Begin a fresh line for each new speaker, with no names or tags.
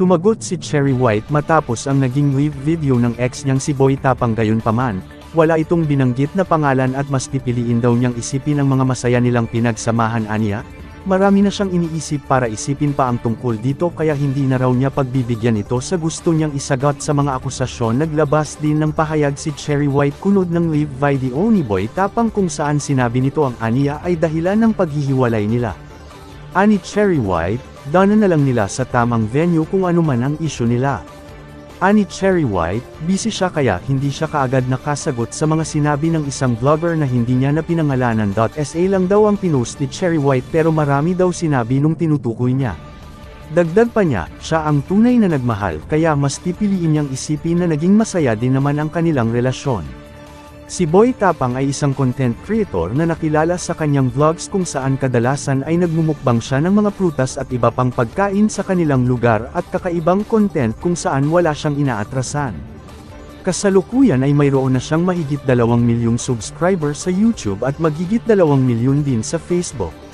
Sumagot si Cherry White matapos ang naging live video ng ex niyang si Boy Tapang. Gayunpaman, wala itong binanggit na pangalan at mas pipiliin daw niyang isipin ang mga masaya nilang pinagsamahan. Aniya, marami na siyang iniisip para isipin pa ang tungkol dito kaya hindi na raw niya pagbibigyan ito sa gusto niyang isagot sa mga akusasyon. Naglabas din ng pahayag si Cherry White kunod ng live video ni Boy Tapang kung saan sinabi nito ang aniya ay dahilan ng paghihiwalay nila. Ani Cherry White, daanan na lang nila sa tamang venue kung ano man ang issue nila. Ani Cherry White, busy siya kaya hindi siya kaagad nakasagot sa mga sinabi ng isang vlogger na hindi niya na pinangalanan. SA lang daw ang pinost ni Cherry White pero marami daw sinabi nung tinutukoy niya. Dagdag pa niya, siya ang tunay na nagmahal kaya mas pipiliin niyang isipin na naging masaya din naman ang kanilang relasyon. Si Boy Tapang ay isang content creator na nakilala sa kanyang vlogs kung saan kadalasan ay nagmumukbang siya ng mga prutas at iba pang pagkain sa kanilang lugar at kakaibang content kung saan wala siyang inaatrasan. Kasalukuyan ay mayroon na siyang mahigit 2 milyong subscriber sa YouTube at magigit 2 milyon din sa Facebook.